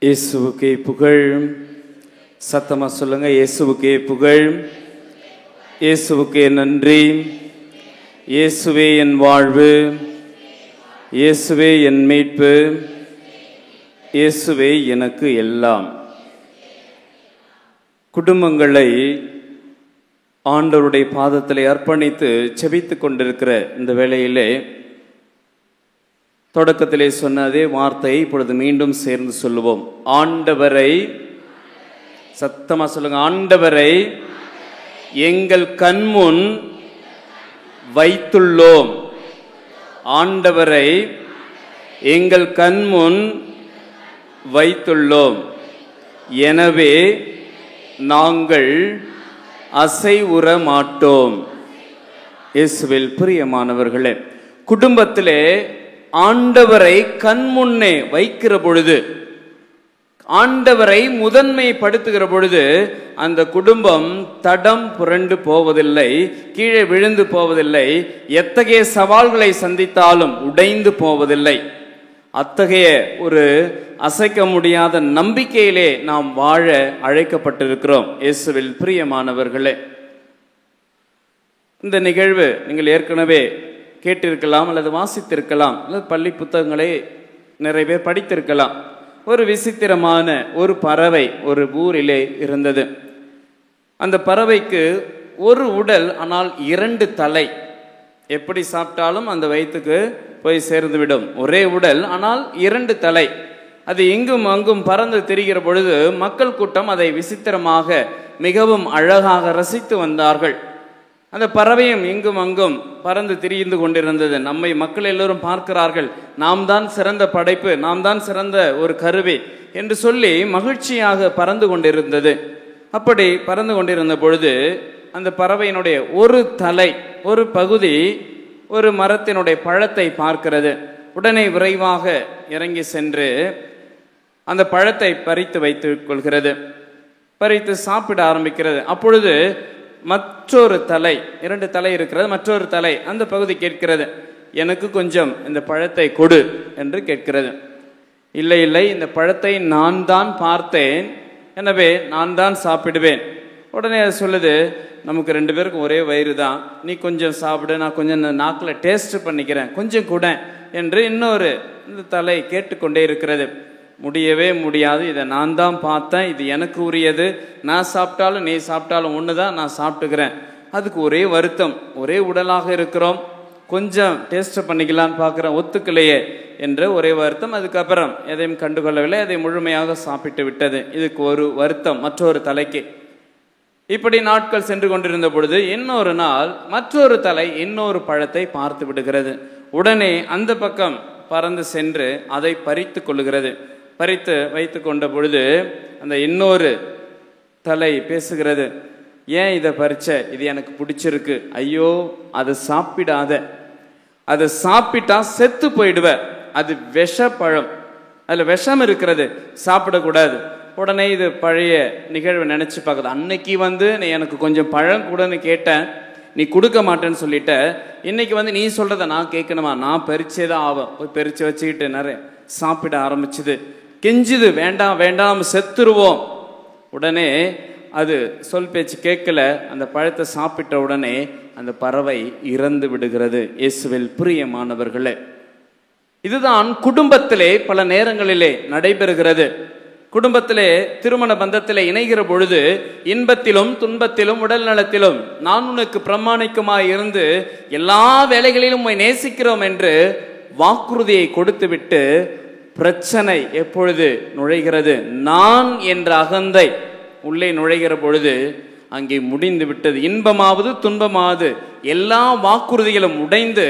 இயேசுவுக்கே புகழ். சத்தமா சொல்லுங்க. இயேசுவுக்கே புகழ். இயேசுவுக்கே நன்றி. இயேசுவே என் வாழ்வு, இயேசுவே என் மீட்பு, இயேசுவே எனக்கு எல்லாம். குடும்பங்களை ஆண்டவருடைய பாதத்திலே அர்ப்பணித்து செபித்துக் கொண்டிருக்கிற இந்த வேளையிலே தொடக்கத்திலே சொன்ன அதே வார்த்தையை இப்பொழுது மீண்டும் சேர்ந்து சொல்லுவோம். ஆண்டவரை, சத்தமா சொல்லுங்க, ஆண்டவரை எங்கள் கண்முன் வைத்துள்ளோம். ஆண்டவரை எங்கள் கண்முன் வைத்துள்ளோம். எனவே நாங்கள் அசைவுற மாட்டோம். இயேசுவில் பிரியமானவர்களே, குடும்பத்திலே ஆண்டவரை கண்முன்னே வைக்கிற பொழுது, ஆண்டவரை முதன்மைப்படுத்துகிற பொழுது அந்த குடும்பம் தடம் புரண்டு போவதில்லை, கீழே விழுந்து போவதில்லை, எத்தகைய சவால்களை சந்தித்தாலும் உடைந்து போவதில்லை. அத்தகைய ஒரு அசைக்க முடியாத நம்பிக்கையிலே நாம் வாழ அழைக்கப்பட்டிருக்கிறோம். இயேசுவில் பிரியமானவர்களே, இந்த நிகழ்வு நீங்கள் ஏற்கனவே கேட்டிருக்கலாம், அல்லது வாசித்திருக்கலாம், அல்லது பள்ளி புத்தகங்களை நிறைய பேர் படித்திருக்கலாம். ஒரு விசித்திரமான ஒரு பறவை ஒரு ஊரிலே இருந்தது. அந்த பறவைக்கு ஒரு உடல், ஆனால் 2 தலை. எப்படி சாப்பிட்டாலும் அந்த வயிற்றுக்கு போய் சேர்ந்துவிடும். ஒரே உடல், ஆனால் 2 தலை. அது இங்கும் அங்கும் பறந்து திரிகிற பொழுது மக்கள் கூட்டம் அதை விசித்திரமாக மிகவும் அழகாக ரசித்து வந்தார்கள். அந்த பறவையும் இங்கும் அங்கும் பறந்து திரிந்து கொண்டிருந்தது. நம்மை மக்கள் எல்லோரும் பார்க்கிறார்கள், நாம் தான் சிறந்த படைப்பு, நாம் தான் சிறந்த ஒரு கருவி என்று சொல்லி மகிழ்ச்சியாக பறந்து கொண்டிருந்தது. அப்படி பறந்து கொண்டிருந்த பொழுது அந்த பறவையினுடைய ஒரு தலை, ஒரு பகுதி ஒரு மரத்தினுடைய பழத்தை பார்க்கிறது. உடனே விரைவாக இறங்கி சென்று அந்த பழத்தை பறித்து வைத்துக் கொள்கிறது. பறித்து சாப்பிட ஆரம்பிக்கிறது. அப்பொழுது மற்றொரு தலை, 2 தலை இருக்கிறது, மற்றொரு தலை அந்த பகுதி கேட்கிறது, எனக்கு கொஞ்சம் இந்த பழத்தை கொடு என்று கேட்கிறது. இல்லை இல்லை, இந்த பழத்தை நான் தான் பார்த்தேன், எனவே நான் தான் சாப்பிடுவேன். உடனே அது சொல்லுது, நமக்கு 2 பேருக்கும் ஒரே வயிறு தான், நீ கொஞ்சம் சாப்பிடு, நான் கொஞ்சம் நாக்கில் டேஸ்ட் பண்ணிக்கிறேன், கொஞ்சம் கூட என்று இன்னொரு இந்த தலை கேட்டுக்கொண்டே இருக்கிறது. முடியவே முடியாது, இதை நான் தான் பார்த்தேன், இது எனக்கு உரியது, நான் சாப்பிட்டாலும் நீ சாப்பிட்டாலும் ஒன்று தான், நான் சாப்பிட்டுக்கிறேன். அதுக்கு ஒரே வருத்தம், ஒரே உடலாக இருக்கிறோம், கொஞ்சம் டேஸ்ட் பண்ணிக்கலான்னு பார்க்குறேன், ஒத்துக்கலையே என்ற ஒரே வருத்தம். அதுக்கப்புறம் எதையும் கண்டுகொள்ளவில்லை, அதை முழுமையாக சாப்பிட்டு விட்டது. இதுக்கு ஒரு வருத்தம் மற்றொரு தலைக்கு. இப்படி நாட்கள் சென்று கொண்டிருந்த பொழுது இன்னொரு நாள் மற்றொரு தலை இன்னொரு பழத்தை பார்த்து விடுகிறது. உடனே அந்த பக்கம் பறந்து சென்று அதை பறித்து கொள்ளுகிறது. பறித்து வைத்து கொண்ட பொழுது அந்த இன்னொரு தலை பேசுகிறது, ஏன் இதை பறிச்ச, இது எனக்கு பிடிச்சிருக்கு, ஐயோ அதை சாப்பிடாத, அதை சாப்பிட்டா செத்து போயிடுவ, அது விஷப்பழம், அதில் விஷம் இருக்கிறது, சாப்பிடக்கூடாது. உடனே இது பழைய நிகழ்வை நினைச்சு பார்க்குது. அன்னைக்கு நீ எனக்கு கொஞ்சம் பழம் கூடன்னு கேட்டேன், நீ கொடுக்க மாட்டேன்னு சொல்லிட்ட, இன்னைக்கு நீ சொல்றத நான் கேட்கணுமா, நான் பறிச்சேதான் ஆகும். போய் பறிச்சு வச்சுக்கிட்டு நிறைய சாப்பிட ஆரம்பிச்சுது. கெஞ்சுது, வேண்டாம் வேண்டாம் செத்துருவோம். உடனே அது சொல் பேச்சு கேட்கல, அந்த பழத்தை சாப்பிட்ட உடனே அந்த பறவை இறந்து விடுகிறது. இயேசுவில் பிரியமானவர்களே, இதுதான் குடும்பத்திலே பல நேரங்களிலே நடைபெறுகிறது. குடும்பத்திலே திருமண பந்தத்திலே இணைகிற பொழுது இன்பத்திலும் துன்பத்திலும் உடல் நலத்திலும் நான் உனக்கு பிரமாணிக்கமாய் இருந்து எல்லா வேலைகளிலும் உம்மை நேசிக்கிறோம் என்று வாக்குறுதியை கொடுத்துவிட்டு பிரச்சனை எப்பொழுது நுழைகிறது, நான் என்ற அகந்தை உள்ளே நுழைகிற பொழுது அங்கே முடிந்து விட்டது. இன்பமாவது துன்பமாவது எல்லா வாக்குறுதிகளும் உடைந்து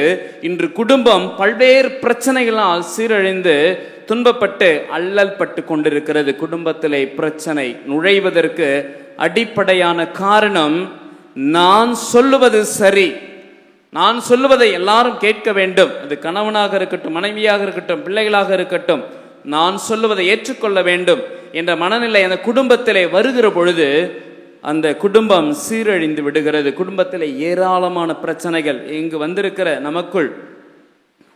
இன்று குடும்பம் பல்வேறு பிரச்சனைகளால் சீரழிந்து துன்பப்பட்டு அல்லல் பட்டு கொண்டிருக்கிறது. குடும்பத்திலே பிரச்சனை நுழைவதற்கு அடிப்படையான காரணம், நான் சொல்லுவது சரி, நான் சொல்லுவதை எல்லாரும் கேட்க வேண்டும். அது கணவனாக இருக்கட்டும், மனைவியாக இருக்கட்டும், பிள்ளைகளாக இருக்கட்டும், நான் சொல்லுவதை ஏற்றுக்கொள்ள வேண்டும் என்ற மனநிலை அந்த குடும்பத்திலே வருகிற பொழுது அந்த குடும்பம் சீரழிந்து விடுகிறது. குடும்பத்திலே ஏராளமான பிரச்சனைகள் இங்கு வந்திருக்கிற நமக்குள்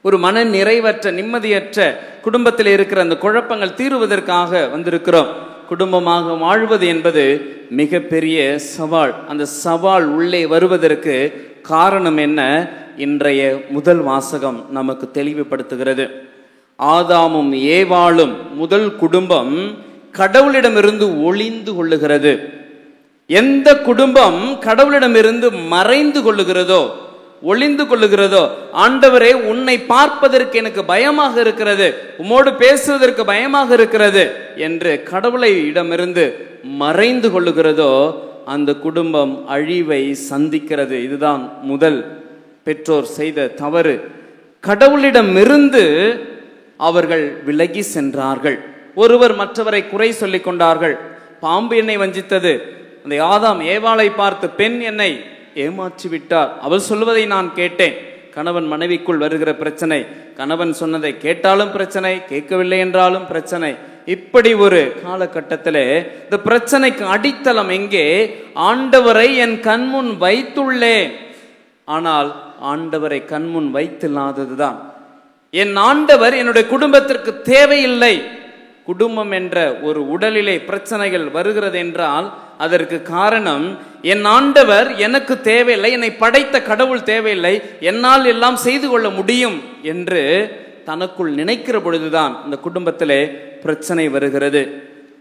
ஒரு மன நிறைவற்ற நிம்மதியற்ற குடும்பத்தில் இருக்கிற அந்த குழப்பங்கள் தீருவதற்காக வந்திருக்கிறோம். குடும்பமாக வாழ்வது என்பது மிகப்பெரிய சவால். அந்த சவால் உள்ளே வருவதற்கு காரணம் என்ன? இன்றைய முதல் வாசகம் நமக்கு தெளிவுபடுத்துகிறது. ஆதாமும் ஏவாளும் முதல் குடும்பம் கடவுளிடமிருந்து ஒளிந்து கொள்ளுகிறது. எந்த குடும்பம் கடவுளிடமிருந்து மறைந்து கொள்ளுகிறதோ, ஒளிந்து கொள்ளுகிறதோ, ஆண்டவரே உன்னை பார்ப்பதற்கு எனக்கு பயமாக இருக்கிறது, உம்மோடு பேசுவதற்கு பயமாக இருக்கிறது என்று கடவுளை இடமிருந்து மறைந்து கொள்ளுகிறதோ, அந்த குடும்பம் அழிவை சந்திக்கிறது. இதுதான் முதல் பெற்றோர் செய்த தவறு. கடவுளிடமிருந்து அவர்கள் விலகி சென்றார்கள். ஒருவர் மற்றவரை குறை சொல்லிக் கொண்டார்கள். பாம்பு என்னை வஞ்சித்தது, அந்த ஆதாம் ஏவாளை பார்த்து பெண் என்னை ஏமாற்றி விட்டார், அவள் சொல்வதை நான் கேட்டேன். கணவன் மனைவிக்குள் வருகிற பிரச்சனை, கணவன் சொன்னதை கேட்டாலும் பிரச்சனை, கேட்கவில்லை என்றாலும் பிரச்சனை. இப்படி ஒரு காலகட்டத்திலே இந்த பிரச்சனைக்கு அடித்தளம் எங்கே? ஆண்டவரை என் கண்முன் வைத்துள்ளேன், ஆனால் ஆண்டவரை கண்முன் வைத்தில்லாததுதான். என் ஆண்டவர் என்னுடைய குடும்பத்திற்கு தேவையில்லை. குடும்பம் என்ற ஒரு உடலிலே பிரச்சனைகள் வருகிறது என்றால் அதற்கு காரணம் என் ஆண்டவர் எனக்கு தேவையில்லை, என்னை படைத்த கடவுள் தேவையில்லை, என்னால் எல்லாம் செய்து கொள்ள முடியும் என்று தனக்குள் நினைக்கிற பொழுதுதான் இந்த குடும்பத்திலே பிரச்சனை வருகிறது.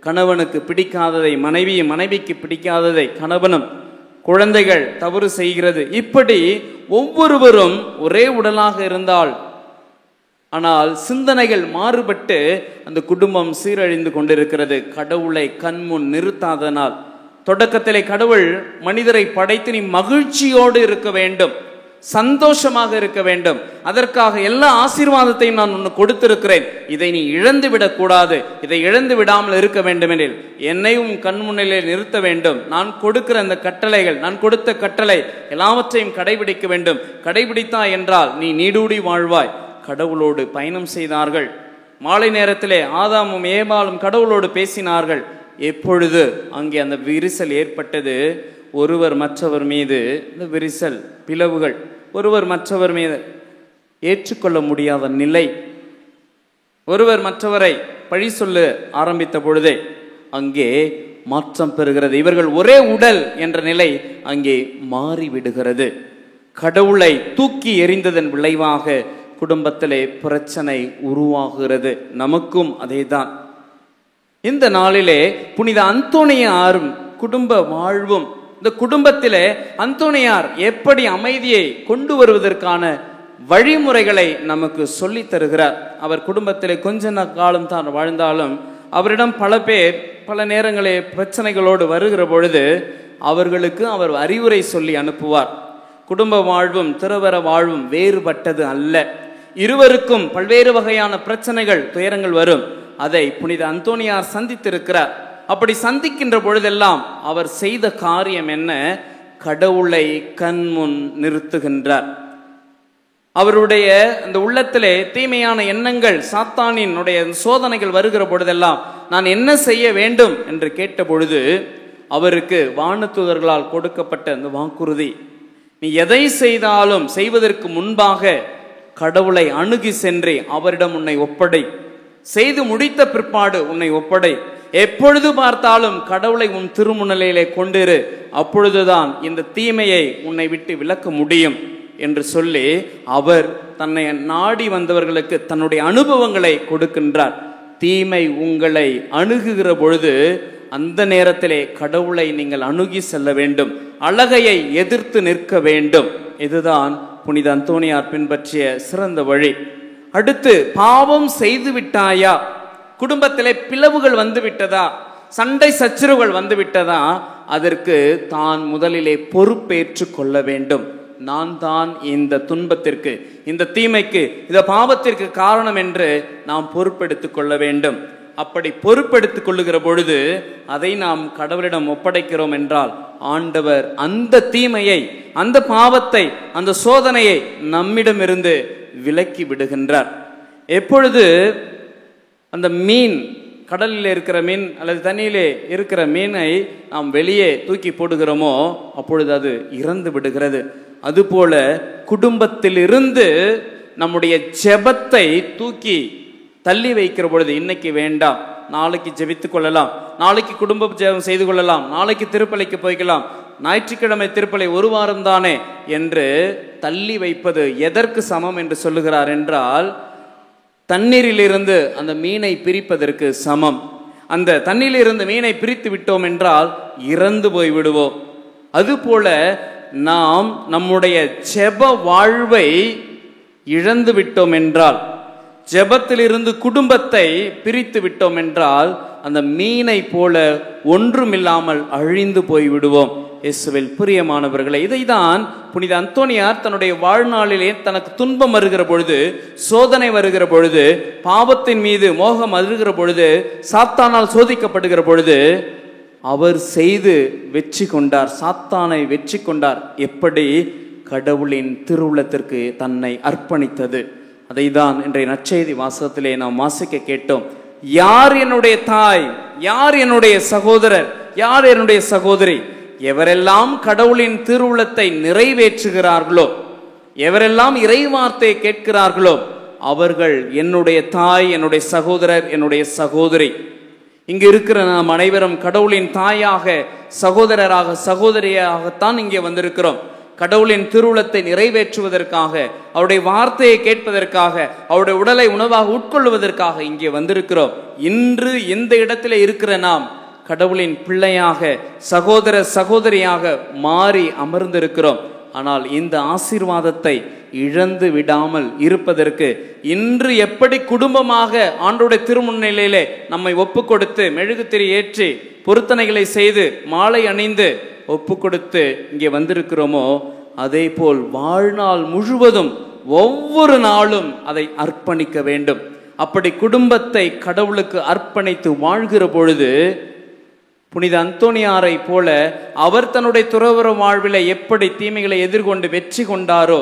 கணவனுக்கு பிடிக்காததை மனைவியும், மனைவிக்கு பிடிக்காததை கணவனும், குழந்தைகள் தவறு செய்கிறது. இப்படி ஒவ்வொருவரும் ஒரே உடலாக இருந்தால், ஆனால் சிந்தனைகள் மாறுபட்டு அந்த குடும்பம் சீரழிந்து கொண்டிருக்கிறது. கடவுளை கண்முன் நிறுத்தாதனால். தொடக்கத்திலே கடவுள் மனிதரை படைத்து நீ மகிழ்ச்சியோடு இருக்க வேண்டும், சந்தோஷமாக இருக்க வேண்டும், அதற்காக எல்லா ஆசீர்வாதத்தையும் நான் உனக்கு கொடுத்திருக்கிறேன், இதை நீ இழந்து விடக்கூடாது, இதை இழந்து விடாமல் இருக்க வேண்டும் எனில் என்னையும் கண்முன்னிலே நிறுத்த வேண்டும், நான் கொடுக்கிற அந்த கட்டளைகள், நான் கொடுத்த கட்டளை எல்லாவற்றையும் கடைபிடிக்க வேண்டும், கடைபிடித்தா என்றால் நீ நீடூடி வாழ்வாய். கடவுளோடு பயணம் செய்தார்கள். மாலை நேரத்திலே ஆதாமும் ஏவாளும் கடவுளோடு பேசினார்கள். எப்பொழுது அங்கே அந்த விரிசல் ஏற்பட்டது, ஒருவர் மற்றவர் மீது இந்த விரிசல், பிளவுகள், ஒருவர் மற்றவர் மீது ஏற்றுக்கொள்ள முடியாத நிலை, ஒருவர் மற்றவரை பழி சொல்ல ஆரம்பித்த பொழுதே அங்கே மாற்றம் பெறுகிறது. இவர்கள் ஒரே உடல் என்ற நிலை அங்கே மாறிவிடுகிறது. கடவுளை தூக்கி எறிந்ததன் விளைவாக குடும்பத்திலே பிரச்சனை உருவாகிறது. நமக்கும் அதேதான். இந்த நாளிலே புனித அந்தோனியாரும் குடும்ப வாழ்வும், இந்த குடும்பத்திலே அந்தோனியார் எப்படி அமைதியை கொண்டு வருவதற்கான வழிமுறைகளை நமக்கு சொல்லி தருகிறார். அவர் குடும்பத்திலே கொஞ்ச காலம் தான் வாழ்ந்தாலும் அவரிடம் பல பேர் பல நேரங்களே பிரச்சனைகளோடு வருகிற பொழுது அவர்களுக்கு அவர் அறிவுரை சொல்லி அனுப்புவார். குடும்ப வாழ்வும் திருவர வாழ்வும் வேறுபட்டது அல்ல. இருவருக்கும் பல்வேறு வகையான பிரச்சனைகள், துயரங்கள் வரும். அதை புனித அந்தோனியார் சந்தித்திருக்கிறார். அப்படி சந்திக்கின்ற பொழுதெல்லாம் அவர் செய்த காரியம் என்ன? கடவுளை கண்முன் நிறுத்துகின்றார். அவருடைய அந்த உள்ளத்திலே தீமையான எண்ணங்கள், சாத்தானினுடைய சோதனைகள் வருகிற பொழுதெல்லாம் நான் என்ன செய்ய வேண்டும் என்று கேட்ட பொழுது அவருக்கு வானதூதர்களால் கொடுக்கப்பட்ட அந்த வாக்குறுதி, நீ எதை செய்தாலும் செய்வதற்கு முன்பாக கடவுளை அணுகி சென்றே அவரிடம் உன்னை ஒப்படை, செய்து முடித்த பிற்பாடு உன்னை ஒப்படை, எப்பொழுது பார்த்தாலும் கடவுளை உன் திருமுன்னிலையிலே கொண்டிரு, அப்பொழுதுதான் இந்த தீமையை உன்னை விட்டு விலக்க முடியும் என்று சொல்லி அவர் தன்னை நாடி வந்தவர்களுக்கு தன்னுடைய அனுபவங்களை கொடுக்கின்றார். தீமை உங்களை அணுகுகிற பொழுது அந்த நேரத்திலே கடவுளை நீங்கள் அணுகி செல்ல வேண்டும், அழகையை எதிர்த்து நிற்க வேண்டும். இதுதான் புனித அந்தோனியார் பின்பற்றிய சிறந்த வழி. அடுத்து, பாவம் செய்து விட்டாயா, குடும்பத்திலே பிளவுகள் வந்து விட்டதா, சண்டை சச்சரவுகள் வந்து விட்டதா, அதற்கு தான் முதலிலே பொறுப்பேற்று கொள்ள வேண்டும். நான் தான் இந்த துன்பத்திற்கு, இந்த தீமைக்கு, இந்த பாவத்திற்கு காரணம் என்று நாம் பொறுப்பெடுத்துக் கொள்ள வேண்டும். அப்படி பொறுப்பெடுத்துக் கொள்ளுகிற பொழுது அதை நாம் கடவுளிடம் ஒப்படைக்கிறோம் என்றால் ஆண்டவர் அந்த தீமையை, அந்த பாவத்தை, அந்த சோதனையை நம்மிடமிருந்து விலக்கி விடுகின்றார். எப்பொழுது அந்த மீன், கடலில் இருக்கிற மீன் அல்லது தண்ணியிலே இருக்கிற மீனை நாம் வெளியே தூக்கி போடுகிறோமோ அப்பொழுது அது இறந்து விடுகிறது. அதுபோல குடும்பத்திலிருந்து நம்முடைய ஜெபத்தை தூக்கி தள்ளி வைக்கிற பொழுது, இன்னைக்கு வேண்டாம், நாளைக்கு ஜெபித்துக் கொள்ளலாம், நாளைக்கு குடும்ப ஜெபம் செய்து கொள்ளலாம், நாளைக்கு திருப்பலிக்கு போய்க்கலாம், ஞாயிற்றுக்கிழமை திருப்பலி ஒரு வாரம் தானே என்று தள்ளி வைப்பது எதற்கு சமம் என்று சொல்லுகிறார் என்றால், தண்ணீரிலிருந்து அந்த மீனை பிரிப்பதற்கு சமம். அந்த தண்ணீரிலிருந்து மீனை பிரித்து விட்டோம் என்றால் இறந்து போய் விடுவோம். அதுபோல நாம் நம்முடைய ஜெப வாழ்வை இழந்து விட்டோம் என்றால், ஜெபத்திலிருந்து குடும்பத்தை பிரித்து விட்டோம் என்றால், அந்த மீனை போல ஒன்றுமில்லாமல் அழிந்து போய் விடுவோம். இயேசுவில் பிரியமானவர்களே, இதைதான் புனித அந்தோனியார் தன்னுடைய வாழ்நாளிலே தனக்கு துன்பம் வருகிற பொழுது, சோதனை வருகிற பொழுது, பாவத்தின் மீது மோகம் வருகிற பொழுது, சாத்தானால் சோதிக்கப்படுகிற பொழுது அவர் செய்து வெற்றி கொண்டார். சாத்தானை வெற்றி கொண்டார். எப்படி? கடவுளின் திருவுள்ளத்திற்கு தன்னை அர்ப்பணித்தது. அதை தான் இன்றைய நற்செய்தி வாசகத்திலே நாம் வாசிக்க கேட்டோம். யார் என்னுடைய தாய், யார் என்னுடைய சகோதரர், யார் என்னுடைய சகோதரி? எவரெல்லாம் கடவுளின் திருவுள்ளத்தை நிறைவேற்றுகிறார்களோ, எவரெல்லாம் இறைவார்த்தையை கேட்கிறார்களோ, அவர்கள் என்னுடைய தாய், என்னுடைய சகோதரர், என்னுடைய சகோதரி. இங்கு இருக்கிற நாம் அனைவரும் கடவுளின் தாயாக, சகோதரராக, சகோதரியாகத்தான் இங்கே வந்திருக்கிறோம். கடவுளின் திருவுளத்தை நிறைவேற்றுவதற்காக, அவருடைய வார்த்தையை கேட்பதற்காக, அவருடைய உடலை உணவாக உட்கொள்வதற்காக இங்கே வந்திருக்கிறோம். இன்று இந்த இடத்துல இருக்கிற நாம் கடவுளின் பிள்ளையாக, சகோதர சகோதரியாக மாறி அமர்ந்திருக்கிறோம். ஆனால் இந்த ஆசீர்வாதத்தை இழந்து விடாமல் இருப்பதற்கு இன்று எப்படி குடும்பமாக ஆண்டோடைய திருமுன்னிலையிலே நம்மை ஒப்பு கொடுத்து மெழுகுத்திரி ஏற்றி பொருத்தனைகளை செய்து மாலை அணிந்து ஒப்பு கொடுத்து இங்கே வந்திருக்கிறோமோ, அதே போல் வாழ்நாள் முழுவதும் ஒவ்வொரு நாளும் அதை அர்ப்பணிக்க வேண்டும். அப்படி குடும்பத்தை கடவுளுக்கு அர்ப்பணித்து வாழ்கிற பொழுது, புனித அந்தோனியாரை போல அவர் தன்னுடைய துறவற வாழ்வில் எப்படி தீமைகளை எதிர்கொண்டு வெற்றி கொண்டாரோ,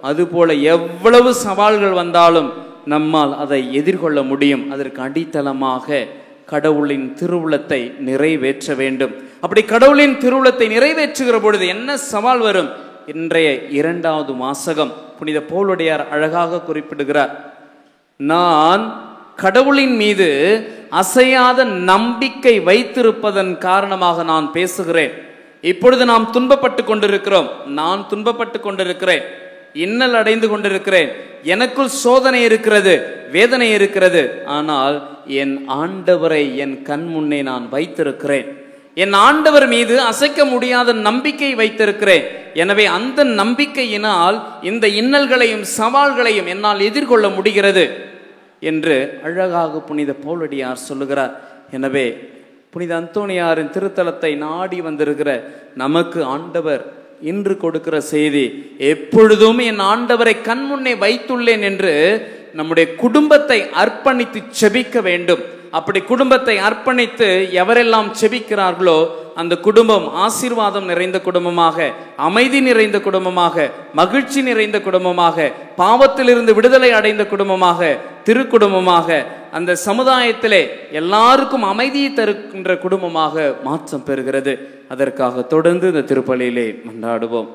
அதுபோல எவ்வளவு சவால்கள் வந்தாலும் நம்மால் அதை எதிர்கொள்ள முடியும். அதற்கு அடித்தளமாக கடவுளின் திருவுளத்தை நிறைவேற்ற வேண்டும். அப்படி கடவுளின் திருவுளத்தை நிறைவேற்றுகிற பொழுது என்ன சவால் வரும்? இன்றைய 2வது வாசகம் புனித பவுலுடையார் அழகாக குறிப்பிடுகிறார். நான் கடவுளின் மீது அசையாத நம்பிக்கை வைத்திருப்பதன் காரணமாக நான் பேசுகிறேன். இப்பொழுது நாம் துன்பப்பட்டு கொண்டிருக்கிறோம், நான் துன்பப்பட்டு கொண்டிருக்கிறேன், இன்னல் அடைந்து கொண்டிருக்கிறேன், எனக்குள் சோதனை இருக்கிறது, வேதனை இருக்கிறது. ஆனால் என் ஆண்டவரை என் கண் முன்னே நான் வைத்திருக்கிறேன். என் ஆண்டவர் மீது அசைக்க முடியாத நம்பிக்கை வைத்திருக்கிறேன். எனவே அந்த நம்பிக்கையினால் இந்த இன்னல்களையும் சவால்களையும் என்னால் எதிர்கொள்ள முடிகிறது என்று அழகாக புனித பவுலடியார் சொல்லுகிறார். எனவே புனித அந்தோனியாரின் திருத்தலத்தை நாடி வந்திருக்கிற நமக்கு ஆண்டவர் இன்று கொடுக்கிற செய்தி, எப்பொழுதும் என் ஆண்டவரை கண்முன்னே வைத்துள்ளேன் என்று நம்முடைய குடும்பத்தை அர்ப்பணித்து செபிக்க வேண்டும். அப்படி குடும்பத்தை அர்ப்பணித்து எவரெல்லாம் செபிக்கிறார்களோ அந்த குடும்பம் ஆசீர்வாதம் நிறைந்த குடும்பமாக, அமைதி நிறைந்த குடும்பமாக, மகிழ்ச்சி நிறைந்த குடும்பமாக, பாவத்திலிருந்து விடுதலை அடைந்த குடும்பமாக, திருக்குடும்பமாக, அந்த சமுதாயத்திலே எல்லாருக்கும் அமைதியை தருகின்ற குடும்பமாக மாற்றம் பெறுகிறது. அதற்காக தொடர்ந்து இந்த திருப்பலியிலே மன்றாடுவோம்.